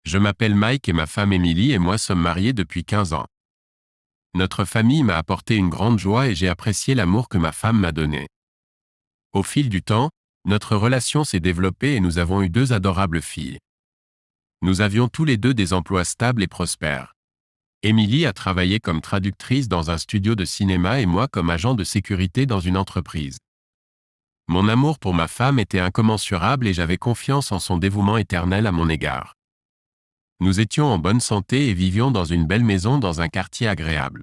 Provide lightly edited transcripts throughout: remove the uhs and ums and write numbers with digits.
Je m'appelle Mike et ma femme Emily et moi sommes mariés depuis 15 ans. Notre famille m'a apporté une grande joie et j'ai apprécié l'amour que ma femme m'a donné. Au fil du temps, notre relation s'est développée et nous avons eu 2 adorables filles. Nous avions tous les deux des emplois stables et prospères. Emily a travaillé comme traductrice dans un studio de cinéma et moi comme agent de sécurité dans une entreprise. Mon amour pour ma femme était incommensurable et j'avais confiance en son dévouement éternel à mon égard. Nous étions en bonne santé et vivions dans une belle maison dans un quartier agréable.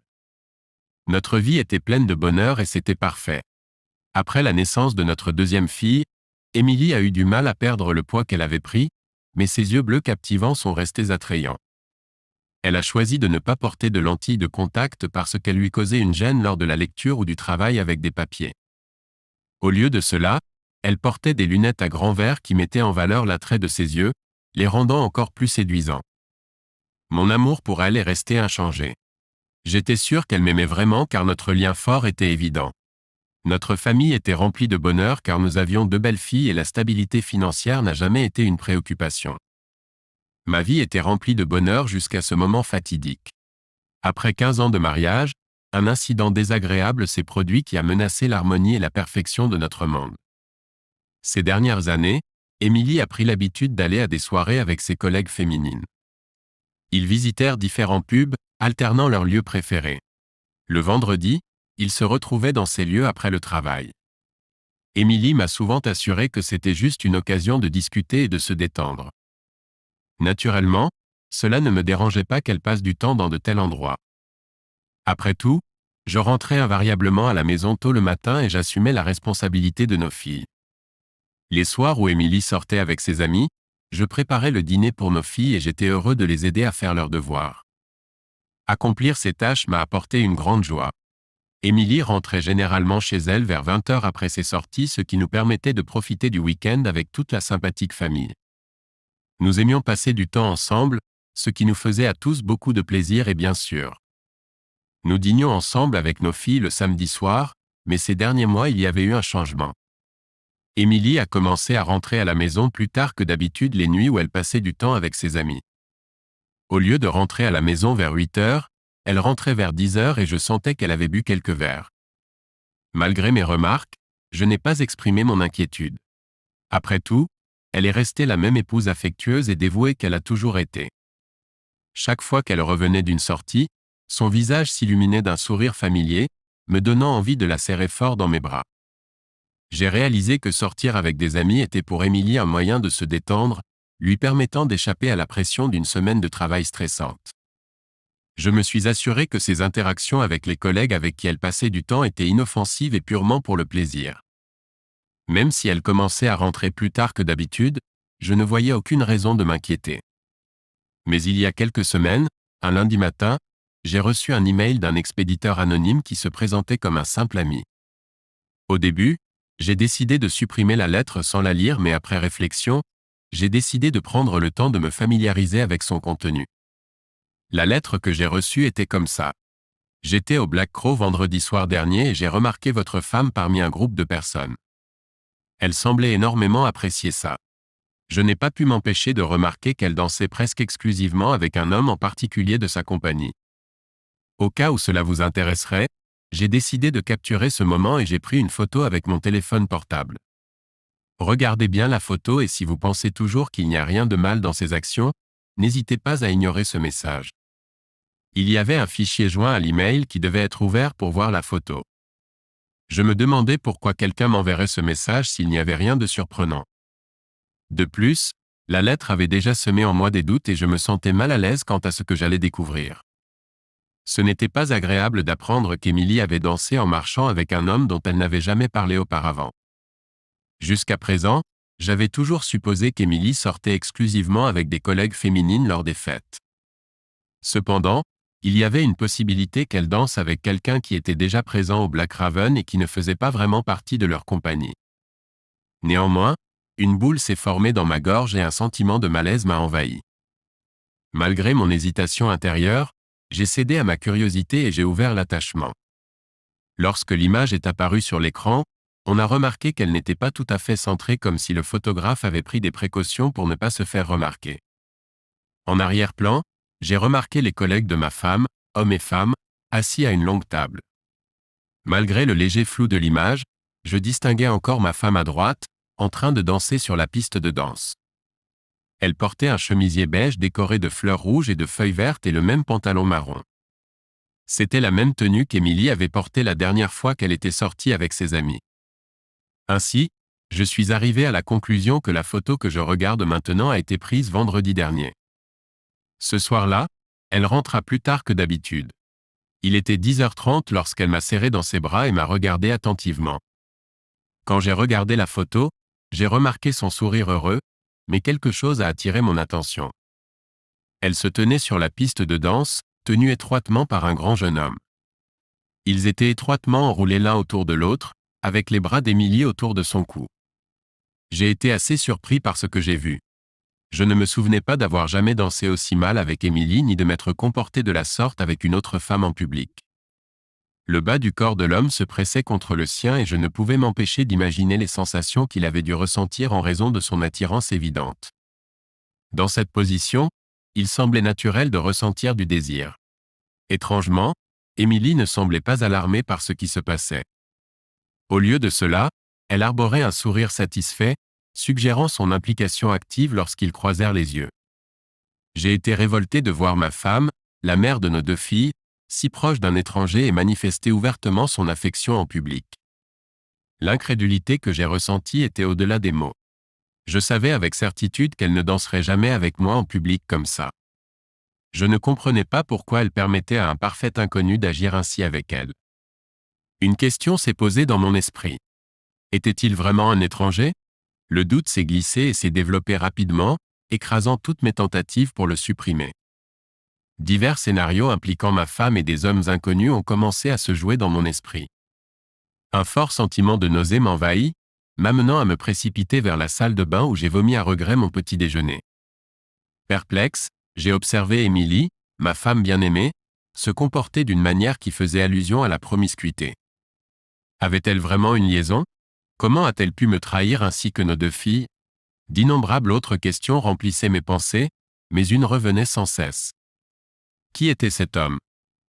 Notre vie était pleine de bonheur et c'était parfait. Après la naissance de notre deuxième fille, Emily a eu du mal à perdre le poids qu'elle avait pris, mais ses yeux bleus captivants sont restés attrayants. Elle a choisi de ne pas porter de lentilles de contact parce qu'elles lui causaient une gêne lors de la lecture ou du travail avec des papiers. Au lieu de cela, elle portait des lunettes à grands verres qui mettaient en valeur l'attrait de ses yeux, les rendant encore plus séduisants. Mon amour pour elle est resté inchangé. J'étais sûr qu'elle m'aimait vraiment car notre lien fort était évident. Notre famille était remplie de bonheur car nous avions 2 belles filles et la stabilité financière n'a jamais été une préoccupation. Ma vie était remplie de bonheur jusqu'à ce moment fatidique. Après 15 ans de mariage, un incident désagréable s'est produit qui a menacé l'harmonie et la perfection de notre monde. Ces dernières années, Emily a pris l'habitude d'aller à des soirées avec ses collègues féminines. Ils visitèrent différents pubs, alternant leurs lieux préférés. Le vendredi, ils se retrouvaient dans ces lieux après le travail. Emily m'a souvent assuré que c'était juste une occasion de discuter et de se détendre. Naturellement, cela ne me dérangeait pas qu'elle passe du temps dans de tels endroits. Après tout, je rentrais invariablement à la maison tôt le matin et j'assumais la responsabilité de nos filles. Les soirs où Emily sortait avec ses amis, je préparais le dîner pour nos filles et j'étais heureux de les aider à faire leurs devoirs. Accomplir ces tâches m'a apporté une grande joie. Emily rentrait généralement chez elle vers 20h après ses sorties, ce qui nous permettait de profiter du week-end avec toute la sympathique famille. Nous aimions passer du temps ensemble, ce qui nous faisait à tous beaucoup de plaisir et bien sûr. Nous dînions ensemble avec nos filles le samedi soir, mais ces derniers mois il y avait eu un changement. Emily a commencé à rentrer à la maison plus tard que d'habitude les nuits où elle passait du temps avec ses amis. Au lieu de rentrer à la maison vers 8h, elle rentrait vers 10h et je sentais qu'elle avait bu quelques verres. Malgré mes remarques, je n'ai pas exprimé mon inquiétude. Après tout, elle est restée la même épouse affectueuse et dévouée qu'elle a toujours été. Chaque fois qu'elle revenait d'une sortie, son visage s'illuminait d'un sourire familier, me donnant envie de la serrer fort dans mes bras. J'ai réalisé que sortir avec des amis était pour Emily un moyen de se détendre, lui permettant d'échapper à la pression d'une semaine de travail stressante. Je me suis assuré que ses interactions avec les collègues avec qui elle passait du temps étaient inoffensives et purement pour le plaisir. Même si elle commençait à rentrer plus tard que d'habitude, je ne voyais aucune raison de m'inquiéter. Mais il y a quelques semaines, un lundi matin, j'ai reçu un email d'un expéditeur anonyme qui se présentait comme un simple ami. Au début, j'ai décidé de supprimer la lettre sans la lire mais après réflexion, j'ai décidé de prendre le temps de me familiariser avec son contenu. La lettre que j'ai reçue était comme ça. J'étais au Black Crow vendredi soir dernier et j'ai remarqué votre femme parmi un groupe de personnes. Elle semblait énormément apprécier ça. Je n'ai pas pu m'empêcher de remarquer qu'elle dansait presque exclusivement avec un homme en particulier de sa compagnie. Au cas où cela vous intéresserait, j'ai décidé de capturer ce moment et j'ai pris une photo avec mon téléphone portable. Regardez bien la photo et si vous pensez toujours qu'il n'y a rien de mal dans ces actions, n'hésitez pas à ignorer ce message. Il y avait un fichier joint à l'email qui devait être ouvert pour voir la photo. Je me demandais pourquoi quelqu'un m'enverrait ce message s'il n'y avait rien de surprenant. De plus, la lettre avait déjà semé en moi des doutes et je me sentais mal à l'aise quant à ce que j'allais découvrir. Ce n'était pas agréable d'apprendre qu'Emily avait dansé en marchant avec un homme dont elle n'avait jamais parlé auparavant. Jusqu'à présent, j'avais toujours supposé qu'Emily sortait exclusivement avec des collègues féminines lors des fêtes. Cependant, il y avait une possibilité qu'elle danse avec quelqu'un qui était déjà présent au Black Raven et qui ne faisait pas vraiment partie de leur compagnie. Néanmoins, une boule s'est formée dans ma gorge et un sentiment de malaise m'a envahi. Malgré mon hésitation intérieure, j'ai cédé à ma curiosité et j'ai ouvert l'attachement. Lorsque l'image est apparue sur l'écran, on a remarqué qu'elle n'était pas tout à fait centrée comme si le photographe avait pris des précautions pour ne pas se faire remarquer. En arrière-plan, j'ai remarqué les collègues de ma femme, hommes et femmes, assis à une longue table. Malgré le léger flou de l'image, je distinguais encore ma femme à droite, en train de danser sur la piste de danse. Elle portait un chemisier beige décoré de fleurs rouges et de feuilles vertes et le même pantalon marron. C'était la même tenue qu'Émilie avait portée la dernière fois qu'elle était sortie avec ses amis. Ainsi, je suis arrivé à la conclusion que la photo que je regarde maintenant a été prise vendredi dernier. Ce soir-là, elle rentra plus tard que d'habitude. Il était 10h30 lorsqu'elle m'a serré dans ses bras et m'a regardé attentivement. Quand j'ai regardé la photo, j'ai remarqué son sourire heureux, mais quelque chose a attiré mon attention. Elle se tenait sur la piste de danse, tenue étroitement par un grand jeune homme. Ils étaient étroitement enroulés l'un autour de l'autre, avec les bras d'Émilie autour de son cou. J'ai été assez surpris par ce que j'ai vu. Je ne me souvenais pas d'avoir jamais dansé aussi mal avec Émilie ni de m'être comporté de la sorte avec une autre femme en public. Le bas du corps de l'homme se pressait contre le sien et je ne pouvais m'empêcher d'imaginer les sensations qu'il avait dû ressentir en raison de son attirance évidente. Dans cette position, il semblait naturel de ressentir du désir. Étrangement, Émilie ne semblait pas alarmée par ce qui se passait. Au lieu de cela, elle arborait un sourire satisfait, suggérant son implication active lorsqu'ils croisèrent les yeux. J'ai été révolté de voir ma femme, la mère de nos 2 filles, si proche d'un étranger et manifester ouvertement son affection en public. L'incrédulité que j'ai ressentie était au-delà des mots. Je savais avec certitude qu'elle ne danserait jamais avec moi en public comme ça. Je ne comprenais pas pourquoi elle permettait à un parfait inconnu d'agir ainsi avec elle. Une question s'est posée dans mon esprit. Était-il vraiment un étranger ? Le doute s'est glissé et s'est développé rapidement, écrasant toutes mes tentatives pour le supprimer. Divers scénarios impliquant ma femme et des hommes inconnus ont commencé à se jouer dans mon esprit. Un fort sentiment de nausée m'envahit, m'amenant à me précipiter vers la salle de bain où j'ai vomi à regret mon petit déjeuner. Perplexe, j'ai observé Émilie, ma femme bien-aimée, se comporter d'une manière qui faisait allusion à la promiscuité. Avait-elle vraiment une liaison ? Comment a-t-elle pu me trahir ainsi que nos 2 filles ? D'innombrables autres questions remplissaient mes pensées, mais une revenait sans cesse. Qui était cet homme ?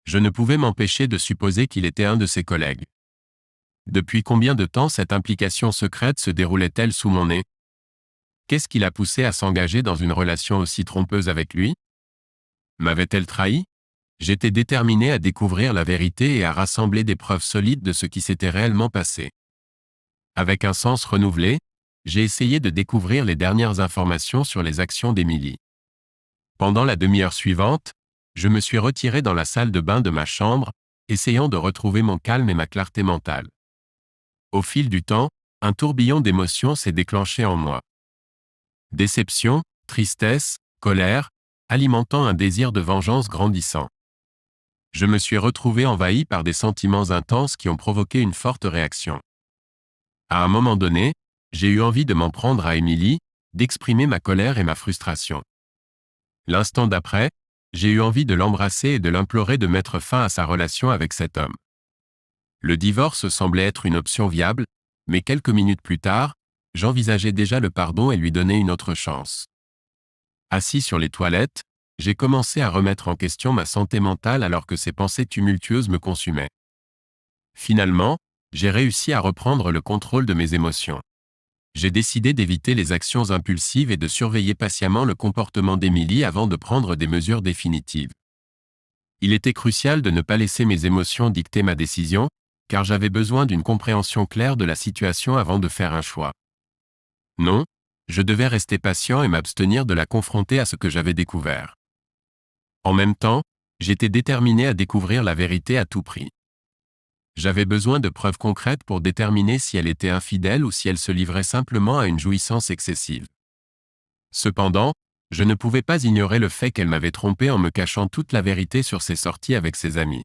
Je ne pouvais m'empêcher de supposer qu'il était un de ses collègues. Depuis combien de temps cette implication secrète se déroulait-elle sous mon nez ? Qu'est-ce qui l'a poussé à s'engager dans une relation aussi trompeuse avec lui ? M'avait-elle trahi ? J'étais déterminé à découvrir la vérité et à rassembler des preuves solides de ce qui s'était réellement passé. Avec un sens renouvelé, j'ai essayé de découvrir les dernières informations sur les actions d'Émilie. Pendant la demi-heure suivante, je me suis retiré dans la salle de bain de ma chambre, essayant de retrouver mon calme et ma clarté mentale. Au fil du temps, un tourbillon d'émotions s'est déclenché en moi. Déception, tristesse, colère, alimentant un désir de vengeance grandissant. Je me suis retrouvé envahi par des sentiments intenses qui ont provoqué une forte réaction. À un moment donné, j'ai eu envie de m'en prendre à Émilie, d'exprimer ma colère et ma frustration. L'instant d'après, j'ai eu envie de l'embrasser et de l'implorer de mettre fin à sa relation avec cet homme. Le divorce semblait être une option viable, mais quelques minutes plus tard, j'envisageais déjà le pardon et lui donner une autre chance. Assis sur les toilettes, j'ai commencé à remettre en question ma santé mentale alors que ces pensées tumultueuses me consumaient. Finalement, j'ai réussi à reprendre le contrôle de mes émotions. J'ai décidé d'éviter les actions impulsives et de surveiller patiemment le comportement d'Émilie avant de prendre des mesures définitives. Il était crucial de ne pas laisser mes émotions dicter ma décision, car j'avais besoin d'une compréhension claire de la situation avant de faire un choix. Non, je devais rester patient et m'abstenir de la confronter à ce que j'avais découvert. En même temps, j'étais déterminé à découvrir la vérité à tout prix. J'avais besoin de preuves concrètes pour déterminer si elle était infidèle ou si elle se livrait simplement à une jouissance excessive. Cependant, je ne pouvais pas ignorer le fait qu'elle m'avait trompé en me cachant toute la vérité sur ses sorties avec ses amis.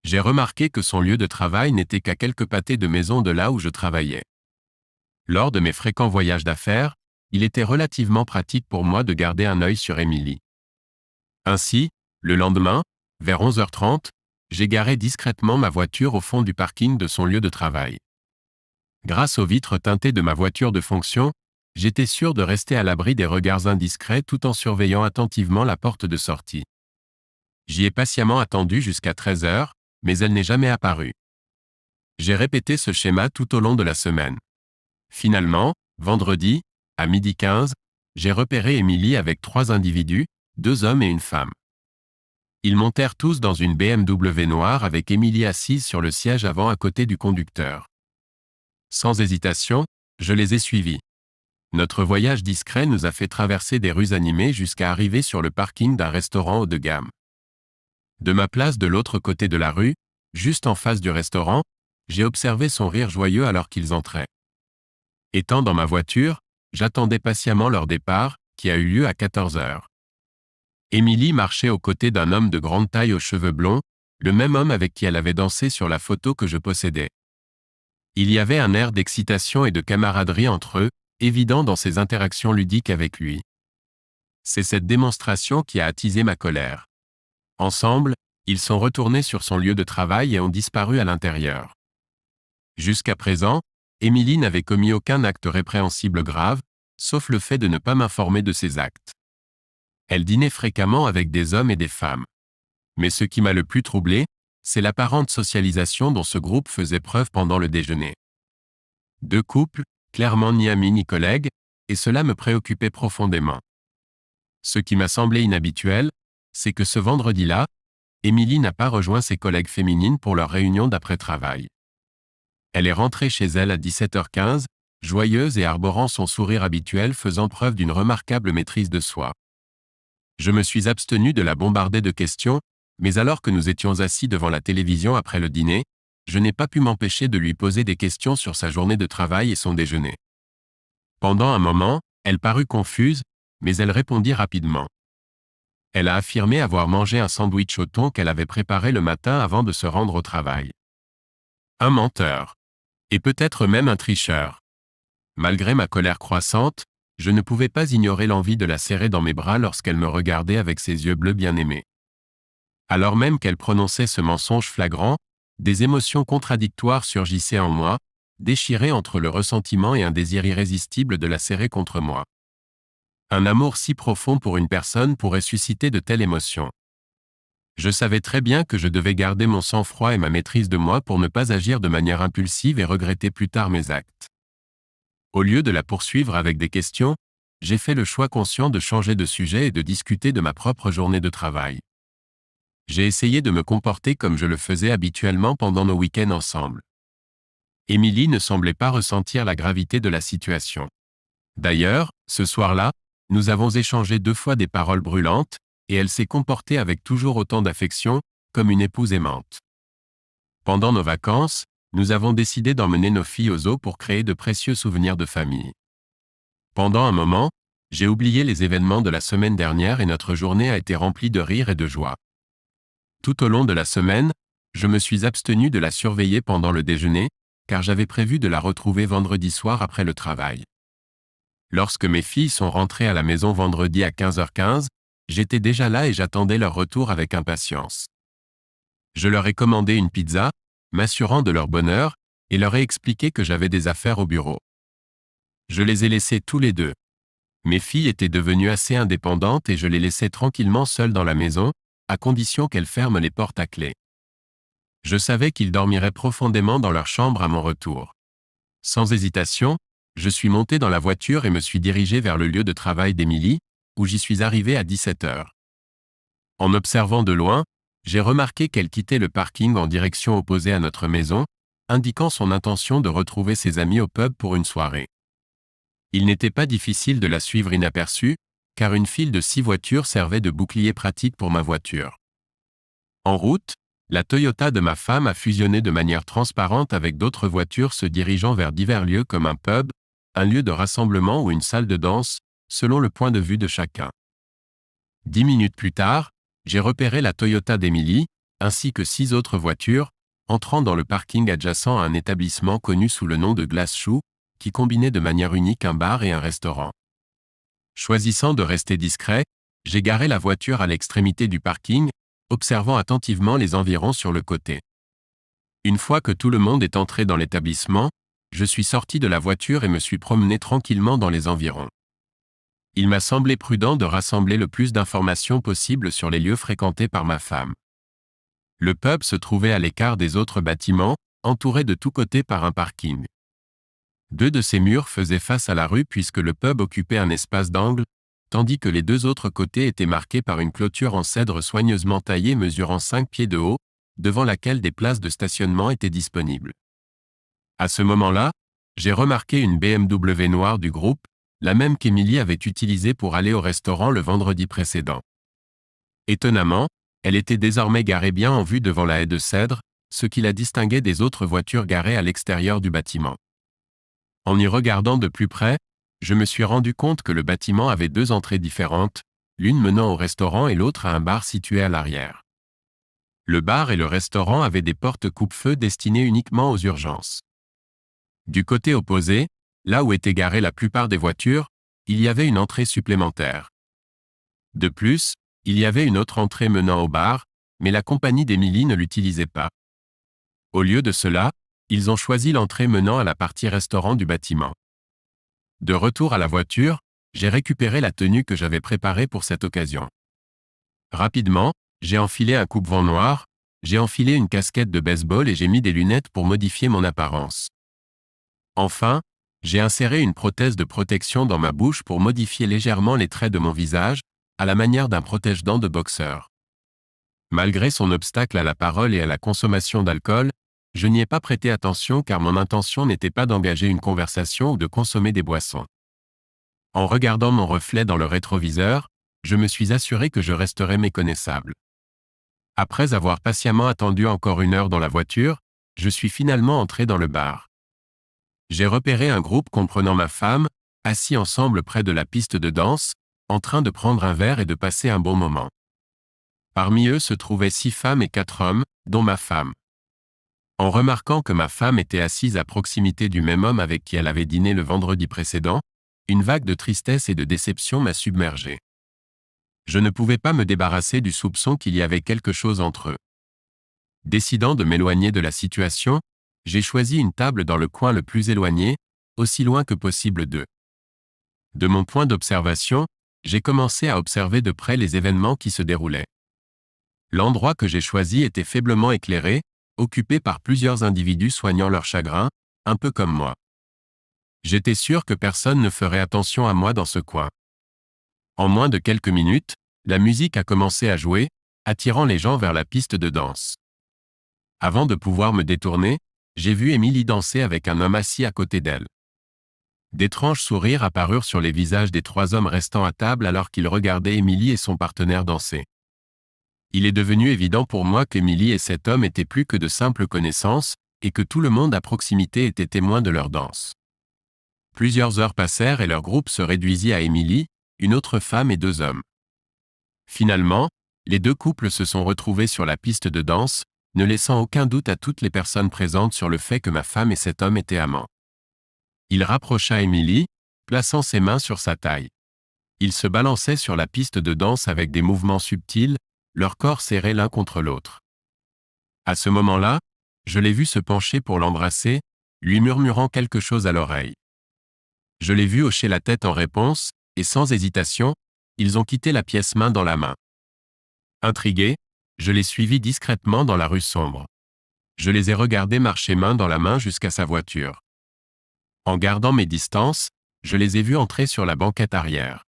J'ai remarqué que son lieu de travail n'était qu'à quelques pâtés de maison de là où je travaillais. Lors de mes fréquents voyages d'affaires, il était relativement pratique pour moi de garder un œil sur Émilie. Ainsi, le lendemain, vers 11h30, j'ai garé discrètement ma voiture au fond du parking de son lieu de travail. Grâce aux vitres teintées de ma voiture de fonction, J'étais sûr de rester à l'abri des regards indiscrets tout en surveillant attentivement la porte de sortie. J'y ai patiemment attendu jusqu'à 13 heures, mais elle n'est jamais apparue. J'ai répété ce schéma tout au long de la semaine. Finalement, vendredi, à 12h15, j'ai repéré Émilie avec 3 individus, 2 hommes et une femme. Ils montèrent tous dans une BMW noire avec Émilie assise sur le siège avant à côté du conducteur. Sans hésitation, je les ai suivis. Notre voyage discret nous a fait traverser des rues animées jusqu'à arriver sur le parking d'un restaurant haut de gamme. De ma place de l'autre côté de la rue, juste en face du restaurant, j'ai observé son rire joyeux alors qu'ils entraient. Étant dans ma voiture, j'attendais patiemment leur départ, qui a eu lieu à 14 heures. Émilie marchait aux côtés d'un homme de grande taille aux cheveux blonds, le même homme avec qui elle avait dansé sur la photo que je possédais. Il y avait un air d'excitation et de camaraderie entre eux, évident dans ses interactions ludiques avec lui. C'est cette démonstration qui a attisé ma colère. Ensemble, ils sont retournés sur son lieu de travail et ont disparu à l'intérieur. Jusqu'à présent, Émilie n'avait commis aucun acte répréhensible grave, sauf le fait de ne pas m'informer de ses actes. Elle dînait fréquemment avec des hommes et des femmes. Mais ce qui m'a le plus troublé, c'est l'apparente socialisation dont ce groupe faisait preuve pendant le déjeuner. 2 couples, clairement ni amis ni collègues, et cela me préoccupait profondément. Ce qui m'a semblé inhabituel, c'est que ce vendredi-là, Émilie n'a pas rejoint ses collègues féminines pour leur réunion d'après-travail. Elle est rentrée chez elle à 17h15, joyeuse et arborant son sourire habituel faisant preuve d'une remarquable maîtrise de soi. Je me suis abstenu de la bombarder de questions, mais alors que nous étions assis devant la télévision après le dîner, je n'ai pas pu m'empêcher de lui poser des questions sur sa journée de travail et son déjeuner. Pendant un moment, elle parut confuse, mais elle répondit rapidement. Elle a affirmé avoir mangé un sandwich au thon qu'elle avait préparé le matin avant de se rendre au travail. Un menteur. Et peut-être même un tricheur. Malgré ma colère croissante, je ne pouvais pas ignorer l'envie de la serrer dans mes bras lorsqu'elle me regardait avec ses yeux bleus bien-aimés. Alors même qu'elle prononçait ce mensonge flagrant, des émotions contradictoires surgissaient en moi, déchirées entre le ressentiment et un désir irrésistible de la serrer contre moi. Un amour si profond pour une personne pourrait susciter de telles émotions. Je savais très bien que je devais garder mon sang-froid et ma maîtrise de moi pour ne pas agir de manière impulsive et regretter plus tard mes actes. Au lieu de la poursuivre avec des questions, j'ai fait le choix conscient de changer de sujet et de discuter de ma propre journée de travail. J'ai essayé de me comporter comme je le faisais habituellement pendant nos week-ends ensemble. Émilie ne semblait pas ressentir la gravité de la situation. D'ailleurs, ce soir-là, nous avons échangé 2 fois des paroles brûlantes, et elle s'est comportée avec toujours autant d'affection, comme une épouse aimante. Pendant nos vacances, nous avons décidé d'emmener nos filles au zoo pour créer de précieux souvenirs de famille. Pendant un moment, j'ai oublié les événements de la semaine dernière et notre journée a été remplie de rire et de joie. Tout au long de la semaine, je me suis abstenu de la surveiller pendant le déjeuner, car j'avais prévu de la retrouver vendredi soir après le travail. Lorsque mes filles sont rentrées à la maison vendredi à 15h15, j'étais déjà là et j'attendais leur retour avec impatience. Je leur ai commandé une pizza, m'assurant de leur bonheur, et leur ai expliqué que j'avais des affaires au bureau. Je les ai laissés tous les 2. Mes filles étaient devenues assez indépendantes et je les laissais tranquillement seules dans la maison, à condition qu'elles ferment les portes à clé. Je savais qu'ils dormiraient profondément dans leur chambre à mon retour. Sans hésitation, je suis monté dans la voiture et me suis dirigé vers le lieu de travail d'Émilie, où j'y suis arrivé à 17h. En observant de loin, j'ai remarqué qu'elle quittait le parking en direction opposée à notre maison, indiquant son intention de retrouver ses amis au pub pour une soirée. Il n'était pas difficile de la suivre inaperçue, car une file de 6 voitures servait de bouclier pratique pour ma voiture. En route, la Toyota de ma femme a fusionné de manière transparente avec d'autres voitures se dirigeant vers divers lieux comme un pub, un lieu de rassemblement ou une salle de danse, selon le point de vue de chacun. 10 minutes plus tard, j'ai repéré la Toyota d'Émilie, ainsi que 6 autres voitures, entrant dans le parking adjacent à un établissement connu sous le nom de Glass Shoe, qui combinait de manière unique un bar et un restaurant. Choisissant de rester discret, j'ai garé la voiture à l'extrémité du parking, observant attentivement les environs sur le côté. Une fois que tout le monde est entré dans l'établissement, je suis sorti de la voiture et me suis promené tranquillement dans les environs. Il m'a semblé prudent de rassembler le plus d'informations possible sur les lieux fréquentés par ma femme. Le pub se trouvait à l'écart des autres bâtiments, entouré de tous côtés par un parking. 2 de ces murs faisaient face à la rue puisque le pub occupait un espace d'angle, tandis que les 2 autres côtés étaient marqués par une clôture en cèdre soigneusement taillée mesurant 5 pieds de haut, devant laquelle des places de stationnement étaient disponibles. À ce moment-là, j'ai remarqué une BMW noire du groupe, la même qu'Émilie avait utilisée pour aller au restaurant le vendredi précédent. Étonnamment, elle était désormais garée bien en vue devant la haie de cèdre, ce qui la distinguait des autres voitures garées à l'extérieur du bâtiment. En y regardant de plus près, je me suis rendu compte que le bâtiment avait 2 entrées différentes, l'une menant au restaurant et l'autre à un bar situé à l'arrière. Le bar et le restaurant avaient des portes coupe-feu destinées uniquement aux urgences. Du côté opposé, là où étaient garées la plupart des voitures, il y avait une entrée supplémentaire. De plus, il y avait une autre entrée menant au bar, mais la compagnie d'Émilie ne l'utilisait pas. Au lieu de cela, ils ont choisi l'entrée menant à la partie restaurant du bâtiment. De retour à la voiture, j'ai récupéré la tenue que j'avais préparée pour cette occasion. Rapidement, j'ai enfilé un coupe-vent noir, j'ai enfilé une casquette de baseball et j'ai mis des lunettes pour modifier mon apparence. Enfin, j'ai inséré une prothèse de protection dans ma bouche pour modifier légèrement les traits de mon visage, à la manière d'un protège-dents de boxeur. Malgré son obstacle à la parole et à la consommation d'alcool, je n'y ai pas prêté attention car mon intention n'était pas d'engager une conversation ou de consommer des boissons. En regardant mon reflet dans le rétroviseur, je me suis assuré que je resterais méconnaissable. Après avoir patiemment attendu encore 1 heure dans la voiture, je suis finalement entré dans le bar. J'ai repéré un groupe comprenant ma femme, assis ensemble près de la piste de danse, en train de prendre un verre et de passer un bon moment. Parmi eux se trouvaient 6 femmes et 4 hommes, dont ma femme. En remarquant que ma femme était assise à proximité du même homme avec qui elle avait dîné le vendredi précédent, une vague de tristesse et de déception m'a submergé. Je ne pouvais pas me débarrasser du soupçon qu'il y avait quelque chose entre eux. Décidant de m'éloigner de la situation, j'ai choisi une table dans le coin le plus éloigné, aussi loin que possible d'eux. De mon point d'observation, j'ai commencé à observer de près les événements qui se déroulaient. L'endroit que j'ai choisi était faiblement éclairé, occupé par plusieurs individus soignant leur chagrin, un peu comme moi. J'étais sûr que personne ne ferait attention à moi dans ce coin. En moins de quelques minutes, la musique a commencé à jouer, attirant les gens vers la piste de danse. Avant de pouvoir me détourner, j'ai vu Émilie danser avec un homme assis à côté d'elle. D'étranges sourires apparurent sur les visages des 3 hommes restant à table alors qu'ils regardaient Émilie et son partenaire danser. Il est devenu évident pour moi qu'Émilie et cet homme étaient plus que de simples connaissances, et que tout le monde à proximité était témoin de leur danse. Plusieurs heures passèrent et leur groupe se réduisit à Émilie, une autre femme et 2 hommes. Finalement, les 2 couples se sont retrouvés sur la piste de danse, ne laissant aucun doute à toutes les personnes présentes sur le fait que ma femme et cet homme étaient amants. Il rapprocha Émilie, plaçant ses mains sur sa taille. Ils se balançaient sur la piste de danse avec des mouvements subtils, leurs corps serrés l'un contre l'autre. À ce moment-là, je l'ai vu se pencher pour l'embrasser, lui murmurant quelque chose à l'oreille. Je l'ai vu hocher la tête en réponse, et sans hésitation, ils ont quitté la pièce main dans la main. Intrigué, je l'ai suivi discrètement dans la rue sombre. Je les ai regardés marcher main dans la main jusqu'à sa voiture. En gardant mes distances, je les ai vus entrer sur la banquette arrière.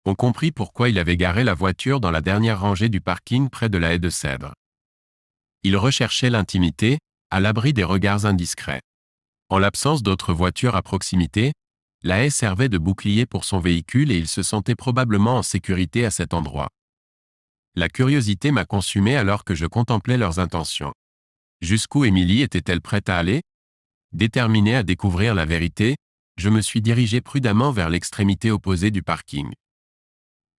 On comprit pourquoi il avait garé la voiture dans la dernière rangée du parking près de la haie de cèdre. Il recherchait l'intimité, à l'abri des regards indiscrets. En l'absence d'autres voitures à proximité, la haie servait de bouclier pour son véhicule et il se sentait probablement en sécurité à cet endroit. La curiosité m'a consumé alors que je contemplais leurs intentions. Jusqu'où Émilie était-elle prête à aller? Déterminée à découvrir la vérité, je me suis dirigé prudemment vers l'extrémité opposée du parking.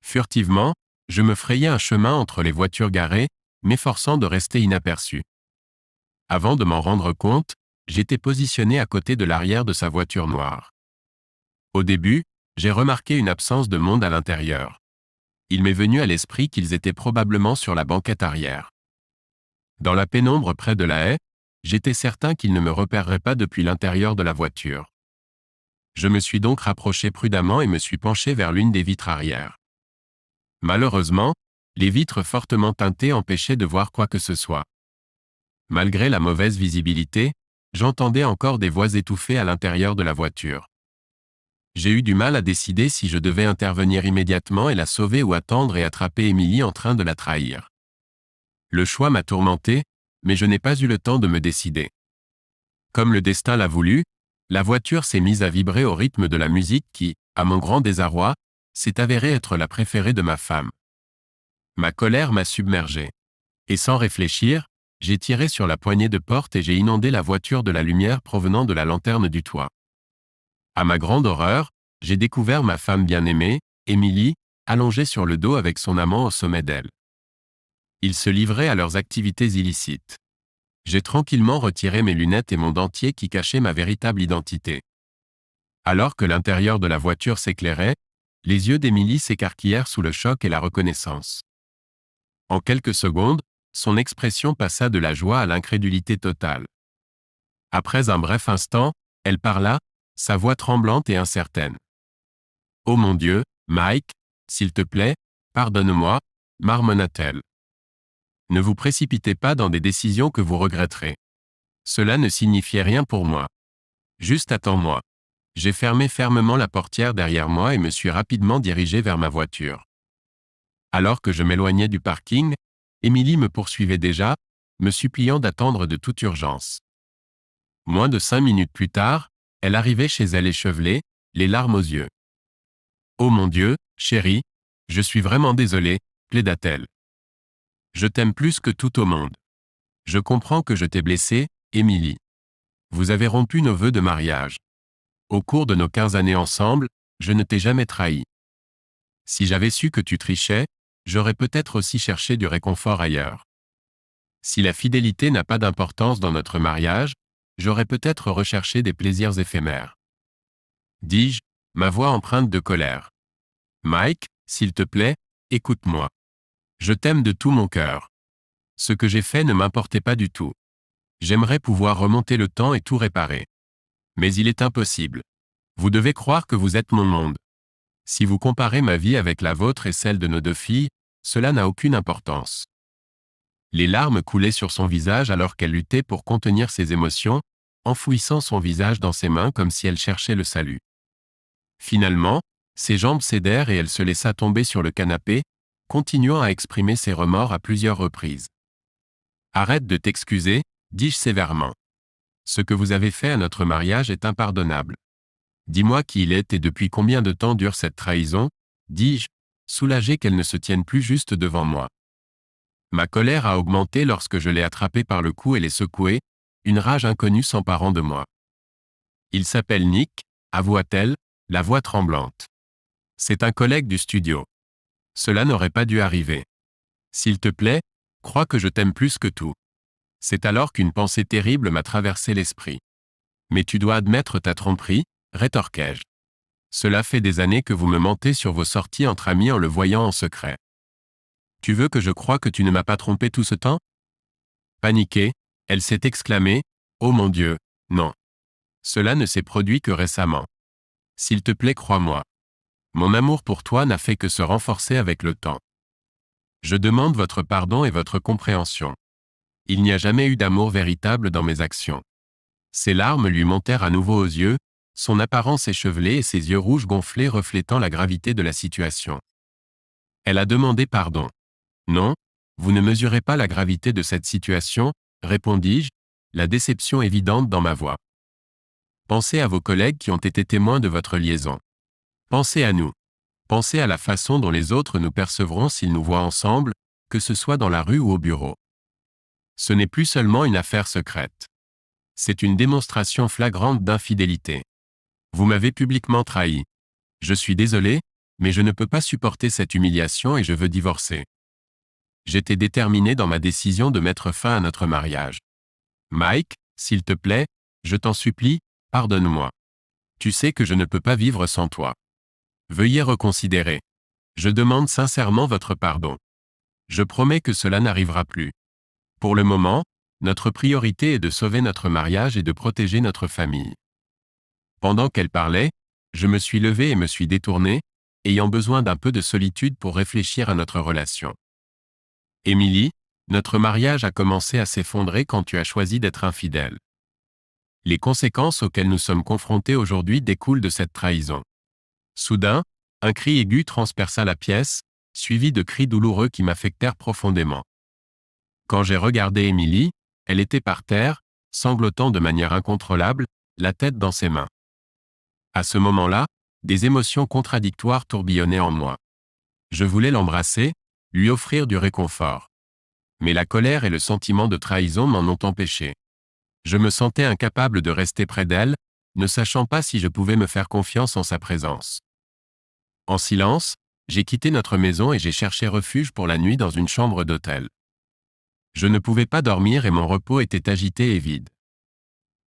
Furtivement, je me frayais un chemin entre les voitures garées, m'efforçant de rester inaperçu. Avant de m'en rendre compte, j'étais positionné à côté de l'arrière de sa voiture noire. Au début, j'ai remarqué une absence de monde à l'intérieur. Il m'est venu à l'esprit qu'ils étaient probablement sur la banquette arrière. Dans la pénombre près de la haie, j'étais certain qu'il ne me repérerait pas depuis l'intérieur de la voiture. Je me suis donc rapproché prudemment et me suis penché vers l'une des vitres arrière. Malheureusement, les vitres fortement teintées empêchaient de voir quoi que ce soit. Malgré la mauvaise visibilité, j'entendais encore des voix étouffées à l'intérieur de la voiture. J'ai eu du mal à décider si je devais intervenir immédiatement et la sauver ou attendre et attraper Émilie en train de la trahir. Le choix m'a tourmenté, mais je n'ai pas eu le temps de me décider. Comme le destin l'a voulu, la voiture s'est mise à vibrer au rythme de la musique qui, à mon grand désarroi, s'est avérée être la préférée de ma femme. Ma colère m'a submergé. Et sans réfléchir, j'ai tiré sur la poignée de porte et j'ai inondé la voiture de la lumière provenant de la lanterne du toit. À ma grande horreur, j'ai découvert ma femme bien-aimée, Émilie, allongée sur le dos avec son amant au sommet d'elle. Ils se livraient à leurs activités illicites. J'ai tranquillement retiré mes lunettes et mon dentier qui cachait ma véritable identité. Alors que l'intérieur de la voiture s'éclairait, les yeux d'Émilie s'écarquillèrent sous le choc et la reconnaissance. En quelques secondes, son expression passa de la joie à l'incrédulité totale. Après un bref instant, elle parla, sa voix tremblante et incertaine. « Oh mon Dieu, Mike, s'il te plaît, pardonne-moi » marmonna-t-elle. « Ne vous précipitez pas dans des décisions que vous regretterez. Cela ne signifiait rien pour moi. Juste attends-moi. » J'ai fermé fermement la portière derrière moi et me suis rapidement dirigé vers ma voiture. Alors que je m'éloignais du parking, Émilie me poursuivait déjà, me suppliant d'attendre de toute urgence. Moins de 5 minutes plus tard, elle arrivait chez elle échevelée, les larmes aux yeux. « Oh mon Dieu, chérie, je suis vraiment désolée, plaida-t-elle. Je t'aime plus que tout au monde. Je comprends que je t'ai blessée, Émilie. Vous avez rompu nos vœux de mariage. Au cours de nos 15 années ensemble, je ne t'ai jamais trahi. Si j'avais su que tu trichais, j'aurais peut-être aussi cherché du réconfort ailleurs. Si la fidélité n'a pas d'importance dans notre mariage, j'aurais peut-être recherché des plaisirs éphémères. » Dis-je, ma voix empreinte de colère. « Mike, s'il te plaît, écoute-moi. Je t'aime de tout mon cœur. Ce que j'ai fait ne m'importait pas du tout. J'aimerais pouvoir remonter le temps et tout réparer. Mais il est impossible. Vous devez croire que vous êtes mon monde. Si vous comparez ma vie avec la vôtre et celle de nos 2 filles, cela n'a aucune importance. » Les larmes coulaient sur son visage alors qu'elle luttait pour contenir ses émotions, enfouissant son visage dans ses mains comme si elle cherchait le salut. Finalement, ses jambes cédèrent et elle se laissa tomber sur le canapé, continuant à exprimer ses remords à plusieurs reprises. « Arrête de t'excuser, dis-je sévèrement. Ce que vous avez fait à notre mariage est impardonnable. Dis-moi qui il est et depuis combien de temps dure cette trahison, dis-je, soulagé qu'elle ne se tienne plus juste devant moi. Ma colère a augmenté lorsque je l'ai attrapé par le cou et l'ai secoué, une rage inconnue s'emparant de moi. Il s'appelle Nick, avoua-t-elle, la voix tremblante. C'est un collègue du studio. Cela n'aurait pas dû arriver. S'il te plaît, crois que je t'aime plus que tout. C'est alors qu'une pensée terrible m'a traversé l'esprit. Mais tu dois admettre ta tromperie, rétorquai-je. Cela fait des années que vous me mentez sur vos sorties entre amis en le voyant en secret. Tu veux que je croie que tu ne m'as pas trompé tout ce temps ? Paniquée, elle s'est exclamée, « Oh mon Dieu, non. Cela ne s'est produit que récemment. S'il te plaît, crois-moi. Mon amour pour toi n'a fait que se renforcer avec le temps. Je demande votre pardon et votre compréhension. Il n'y a jamais eu d'amour véritable dans mes actions. » Ses larmes lui montèrent à nouveau aux yeux, son apparence échevelée et ses yeux rouges gonflés reflétant la gravité de la situation. Elle a demandé pardon. « Non, vous ne mesurez pas la gravité de cette situation, » répondis-je, la déception évidente dans ma voix. Pensez à vos collègues qui ont été témoins de votre liaison. Pensez à nous. Pensez à la façon dont les autres nous percevront s'ils nous voient ensemble, que ce soit dans la rue ou au bureau. Ce n'est plus seulement une affaire secrète. C'est une démonstration flagrante d'infidélité. Vous m'avez publiquement trahi. Je suis désolé, mais je ne peux pas supporter cette humiliation et je veux divorcer. J'étais déterminé dans ma décision de mettre fin à notre mariage. Mike, s'il te plaît, je t'en supplie, pardonne-moi. Tu sais que je ne peux pas vivre sans toi. Veuillez reconsidérer. Je demande sincèrement votre pardon. Je promets que cela n'arrivera plus. Pour le moment, Notre priorité est de sauver notre mariage et de protéger notre famille. Pendant qu'elle parlait, je me suis levé et me suis détourné, ayant besoin d'un peu de solitude pour réfléchir à notre relation. Émilie, notre mariage a commencé à s'effondrer quand tu as choisi d'être infidèle. Les conséquences auxquelles nous sommes confrontés aujourd'hui découlent de cette trahison. Soudain, un cri aigu transperça la pièce, suivi de cris douloureux qui m'affectèrent profondément. Quand j'ai regardé Émilie, elle était par terre, sanglotant de manière incontrôlable, la tête dans ses mains. À ce moment-là, des émotions contradictoires tourbillonnaient en moi. Je voulais l'embrasser, lui offrir du réconfort. Mais la colère et le sentiment de trahison m'en ont empêché. Je me sentais incapable de rester près d'elle, ne sachant pas si je pouvais me faire confiance en sa présence. En silence, j'ai quitté notre maison et j'ai cherché refuge pour la nuit dans une chambre d'hôtel. Je ne pouvais pas dormir et mon repos était agité et vide.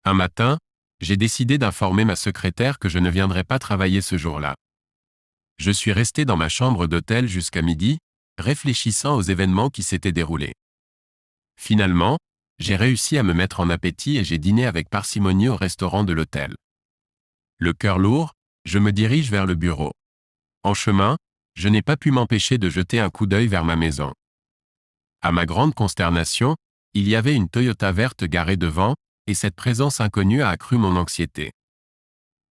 Un matin, j'ai décidé d'informer ma secrétaire que je ne viendrais pas travailler ce jour-là. Je suis resté dans ma chambre d'hôtel jusqu'à midi, réfléchissant aux événements qui s'étaient déroulés. Finalement, j'ai réussi à me mettre en appétit et j'ai dîné avec parcimonie au restaurant de l'hôtel. Le cœur lourd, je me dirige vers le bureau. En chemin, je n'ai pas pu m'empêcher de jeter un coup d'œil vers ma maison. À ma grande consternation, il y avait une Toyota verte garée devant, et cette présence inconnue a accru mon anxiété.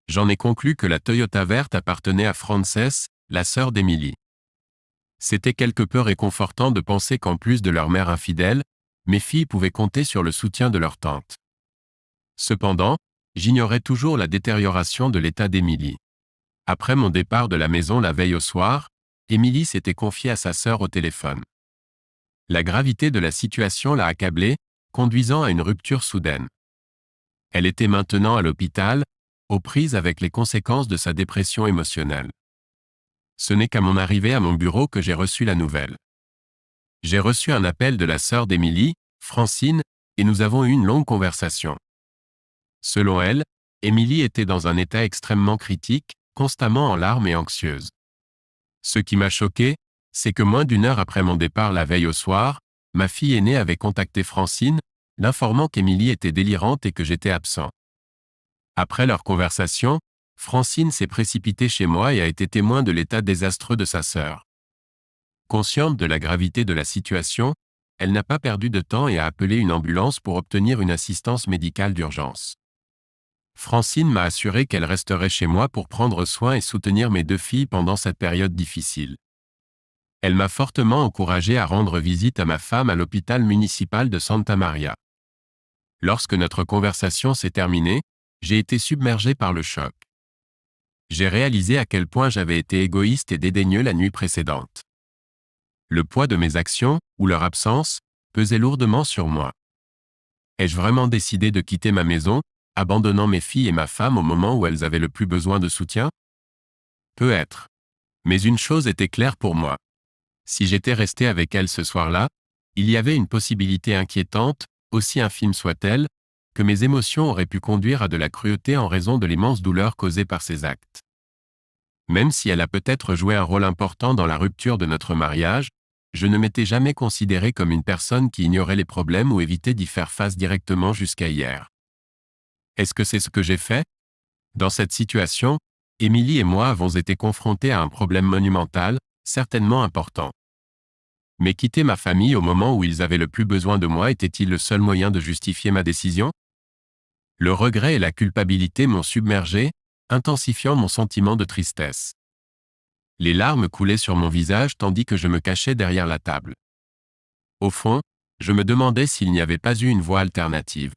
J'en ai conclu que la Toyota verte appartenait à Frances, la sœur d'Émilie. C'était quelque peu réconfortant de penser qu'en plus de leur mère infidèle, mes filles pouvaient compter sur le soutien de leur tante. Cependant, j'ignorais toujours la détérioration de l'état d'Émilie. Après mon départ de la maison la veille au soir, Émilie s'était confiée à sa sœur au téléphone. La gravité de la situation l'a accablée, conduisant à une rupture soudaine. Elle était maintenant à l'hôpital, aux prises avec les conséquences de sa dépression émotionnelle. Ce n'est qu'à mon arrivée à mon bureau que j'ai reçu la nouvelle. J'ai reçu un appel de la sœur d'Émilie, Francine, et nous avons eu une longue conversation. Selon elle, Émilie était dans un état extrêmement critique, constamment en larmes et anxieuse. Ce qui m'a choqué, c'est que moins d'une heure après mon départ la veille au soir, ma fille aînée avait contacté Francine, l'informant qu'Émilie était délirante et que j'étais absent. Après leur conversation, Francine s'est précipitée chez moi et a été témoin de l'état désastreux de sa sœur. Consciente de la gravité de la situation, elle n'a pas perdu de temps et a appelé une ambulance pour obtenir une assistance médicale d'urgence. Francine m'a assuré qu'elle resterait chez moi pour prendre soin et soutenir mes deux filles pendant cette période difficile. Elle m'a fortement encouragé à rendre visite à ma femme à l'hôpital municipal de Santa Maria. Lorsque notre conversation s'est terminée, j'ai été submergé par le choc. J'ai réalisé à quel point j'avais été égoïste et dédaigneux la nuit précédente. Le poids de mes actions, ou leur absence, pesait lourdement sur moi. Ai-je vraiment décidé de quitter ma maison, abandonnant mes filles et ma femme au moment où elles avaient le plus besoin de soutien? Peut-être. Mais une chose était claire pour moi. Si j'étais resté avec elles ce soir-là, il y avait une possibilité inquiétante, aussi infime soit-elle, que mes émotions auraient pu conduire à de la cruauté en raison de l'immense douleur causée par ces actes. Même si elle a peut-être joué un rôle important dans la rupture de notre mariage, je ne m'étais jamais considéré comme une personne qui ignorait les problèmes ou évitait d'y faire face directement jusqu'à hier. Est-ce que c'est ce que j'ai fait? Dans cette situation, Émilie et moi avons été confrontés à un problème monumental, certainement important. Mais quitter ma famille au moment où ils avaient le plus besoin de moi était-il le seul moyen de justifier ma décision? Le regret et la culpabilité m'ont submergé, intensifiant mon sentiment de tristesse. Les larmes coulaient sur mon visage tandis que je me cachais derrière la table. Au fond, je me demandais s'il n'y avait pas eu une voie alternative.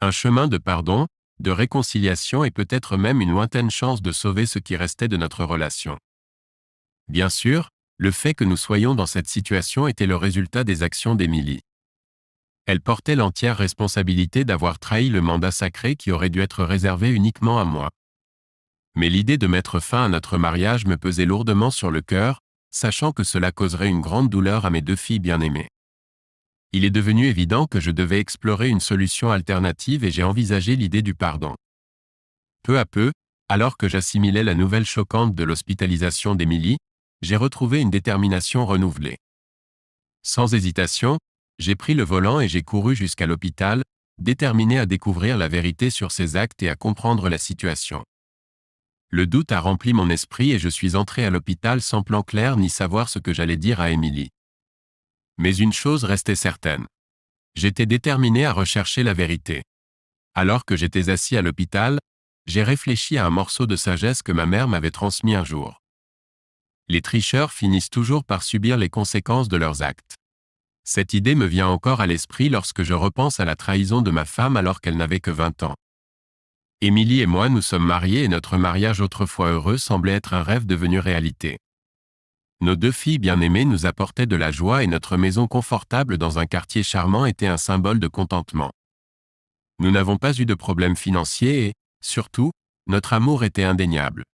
Un chemin de pardon, de réconciliation et peut-être même une lointaine chance de sauver ce qui restait de notre relation. Bien sûr, le fait que nous soyons dans cette situation était le résultat des actions d'Émilie. Elle portait l'entière responsabilité d'avoir trahi le mandat sacré qui aurait dû être réservé uniquement à moi. Mais l'idée de mettre fin à notre mariage me pesait lourdement sur le cœur, sachant que cela causerait une grande douleur à mes deux filles bien-aimées. Il est devenu évident que je devais explorer une solution alternative et j'ai envisagé l'idée du pardon. Peu à peu, alors que j'assimilais la nouvelle choquante de l'hospitalisation d'Émilie, j'ai retrouvé une détermination renouvelée. Sans hésitation, J'ai pris le volant et j'ai couru jusqu'à l'hôpital, déterminé à découvrir la vérité sur ses actes et à comprendre la situation. Le doute a rempli mon esprit et je suis entré à l'hôpital sans plan clair ni savoir ce que j'allais dire à Émilie. Mais une chose restait certaine. J'étais déterminé à rechercher la vérité. Alors que j'étais assis à l'hôpital, j'ai réfléchi à un morceau de sagesse que ma mère m'avait transmis un jour. Les tricheurs finissent toujours par subir les conséquences de leurs actes. Cette idée me vient encore à l'esprit lorsque je repense à la trahison de ma femme alors qu'elle n'avait que 20 ans. Émilie et moi nous sommes mariés et notre mariage autrefois heureux semblait être un rêve devenu réalité. Nos 2 filles bien-aimées nous apportaient de la joie et notre maison confortable dans un quartier charmant était un symbole de contentement. Nous n'avons pas eu de problèmes financiers et, surtout, notre amour était indéniable.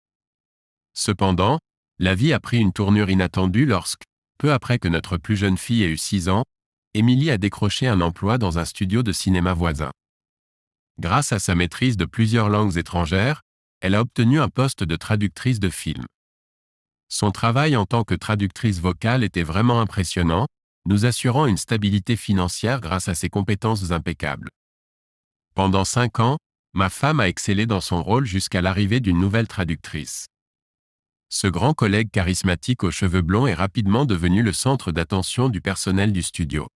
Cependant, la vie a pris une tournure inattendue lorsque, peu après que notre plus jeune fille ait eu 6 ans, Émilie a décroché un emploi dans un studio de cinéma voisin. Grâce à sa maîtrise de plusieurs langues étrangères, elle a obtenu un poste de traductrice de film. Son travail en tant que traductrice vocale était vraiment impressionnant, nous assurant une stabilité financière grâce à ses compétences impeccables. Pendant 5 ans, ma femme a excellé dans son rôle jusqu'à l'arrivée d'une nouvelle traductrice. Ce grand collègue charismatique aux cheveux blonds est rapidement devenu le centre d'attention du personnel du studio.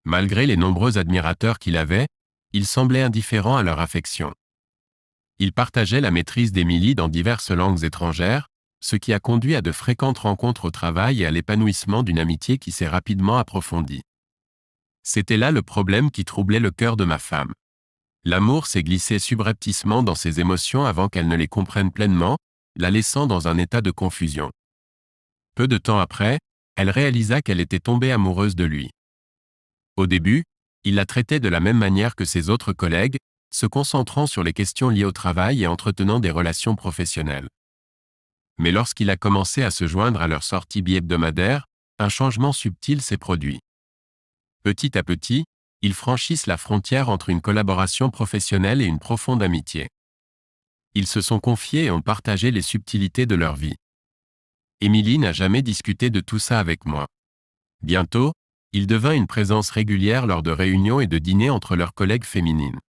Malgré les nombreux admirateurs qu'il avait, il semblait indifférent à leur affection. Il partageait la maîtrise d'Émilie dans diverses langues étrangères, ce qui a conduit à de fréquentes rencontres au travail et à l'épanouissement d'une amitié qui s'est rapidement approfondie. C'était là le problème qui troublait le cœur de ma femme. L'amour s'est glissé subrepticement dans ses émotions avant qu'elle ne les comprenne pleinement, la laissant dans un état de confusion. Peu de temps après, elle réalisa qu'elle était tombée amoureuse de lui. Au début, il la traitait de la même manière que ses autres collègues, se concentrant sur les questions liées au travail et entretenant des relations professionnelles. Mais lorsqu'il a commencé à se joindre à leurs sorties bi-hebdomadaires, un changement subtil s'est produit. Petit à petit, ils franchissent la frontière entre une collaboration professionnelle et une profonde amitié. Ils se sont confiés et ont partagé les subtilités de leur vie. Émilie n'a jamais discuté de tout ça avec moi. Bientôt, il devint une présence régulière lors de réunions et de dîners entre leurs collègues féminines.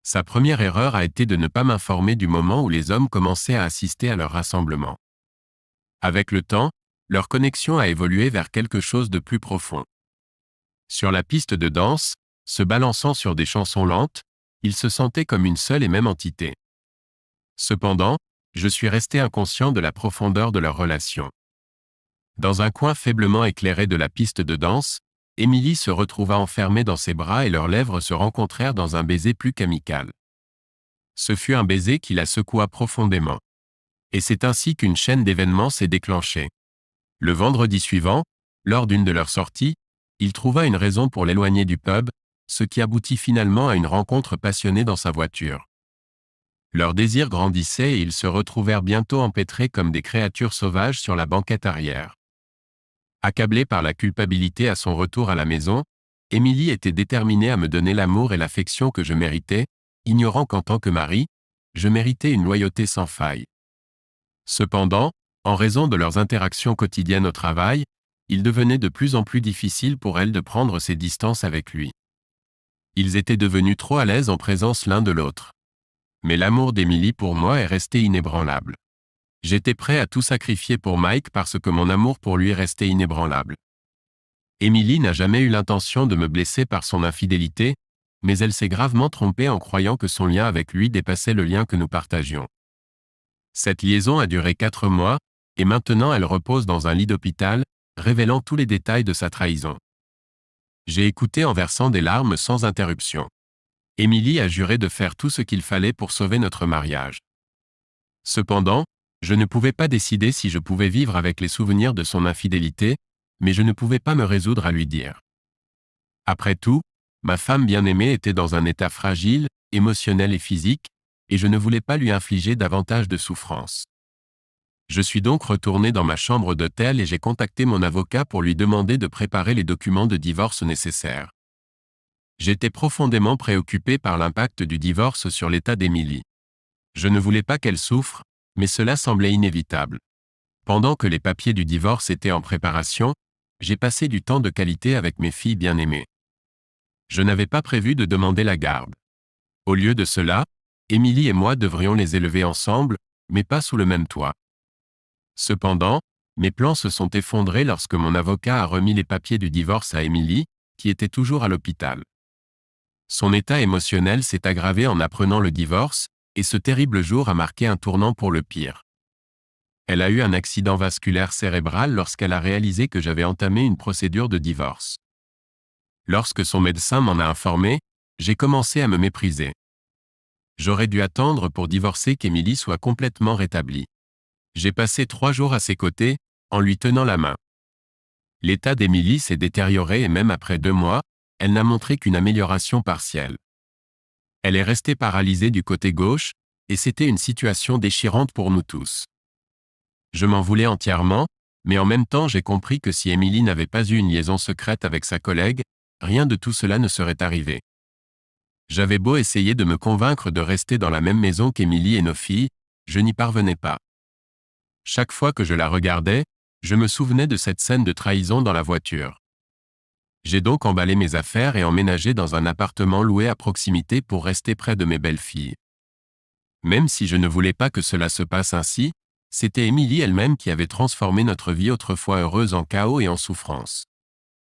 Sa première erreur a été de ne pas m'informer du moment où les hommes commençaient à assister à leur rassemblement. Avec le temps, leur connexion a évolué vers quelque chose de plus profond. Sur la piste de danse, se balançant sur des chansons lentes, ils se sentaient comme une seule et même entité. Cependant, je suis resté inconscient de la profondeur de leur relation. Dans un coin faiblement éclairé de la piste de danse, Émilie se retrouva enfermée dans ses bras et leurs lèvres se rencontrèrent dans un baiser plus qu'amical. Ce fut un baiser qui la secoua profondément. Et c'est ainsi qu'une chaîne d'événements s'est déclenchée. Le vendredi suivant, lors d'une de leurs sorties, il trouva une raison pour l'éloigner du pub, ce qui aboutit finalement à une rencontre passionnée dans sa voiture. Leur désir grandissait et ils se retrouvèrent bientôt empêtrés comme des créatures sauvages sur la banquette arrière. Accablée par la culpabilité à son retour à la maison, Émilie était déterminée à me donner l'amour et l'affection que je méritais, ignorant qu'en tant que mari, je méritais une loyauté sans faille. Cependant, en raison de leurs interactions quotidiennes au travail, il devenait de plus en plus difficile pour elle de prendre ses distances avec lui. Ils étaient devenus trop à l'aise en présence l'un de l'autre. Mais l'amour d'Émilie pour moi est resté inébranlable. J'étais prêt à tout sacrifier pour Mike parce que mon amour pour lui restait inébranlable. Émilie n'a jamais eu l'intention de me blesser par son infidélité, mais elle s'est gravement trompée en croyant que son lien avec lui dépassait le lien que nous partagions. Cette liaison a duré 4 mois, et maintenant elle repose dans un lit d'hôpital, révélant tous les détails de sa trahison. J'ai écouté en versant des larmes sans interruption. Émilie a juré de faire tout ce qu'il fallait pour sauver notre mariage. Cependant, je ne pouvais pas décider si je pouvais vivre avec les souvenirs de son infidélité, mais je ne pouvais pas me résoudre à lui dire. Après tout, ma femme bien-aimée était dans un état fragile, émotionnel et physique, et je ne voulais pas lui infliger davantage de souffrance. Je suis donc retourné dans ma chambre d'hôtel et j'ai contacté mon avocat pour lui demander de préparer les documents de divorce nécessaires. J'étais profondément préoccupé par l'impact du divorce sur l'état d'Émilie. Je ne voulais pas qu'elle souffre, mais cela semblait inévitable. Pendant que les papiers du divorce étaient en préparation, j'ai passé du temps de qualité avec mes filles bien-aimées. Je n'avais pas prévu de demander la garde. Au lieu de cela, Émilie et moi devrions les élever ensemble, mais pas sous le même toit. Cependant, mes plans se sont effondrés lorsque mon avocat a remis les papiers du divorce à Émilie, qui était toujours à l'hôpital. Son état émotionnel s'est aggravé en apprenant le divorce, et ce terrible jour a marqué un tournant pour le pire. Elle a eu un accident vasculaire cérébral lorsqu'elle a réalisé que j'avais entamé une procédure de divorce. Lorsque son médecin m'en a informé, j'ai commencé à me mépriser. J'aurais dû attendre pour divorcer qu'Émilie soit complètement rétablie. J'ai passé 3 jours à ses côtés, en lui tenant la main. L'état d'Émilie s'est détérioré et même après 2 mois, elle n'a montré qu'une amélioration partielle. Elle est restée paralysée du côté gauche, et c'était une situation déchirante pour nous tous. Je m'en voulais entièrement, mais en même temps j'ai compris que si Émilie n'avait pas eu une liaison secrète avec sa collègue, rien de tout cela ne serait arrivé. J'avais beau essayer de me convaincre de rester dans la même maison qu'Émilie et nos filles, je n'y parvenais pas. Chaque fois que je la regardais, je me souvenais de cette scène de trahison dans la voiture. J'ai donc emballé mes affaires et emménagé dans un appartement loué à proximité pour rester près de mes belles-filles. Même si je ne voulais pas que cela se passe ainsi, c'était Émilie elle-même qui avait transformé notre vie autrefois heureuse en chaos et en souffrance.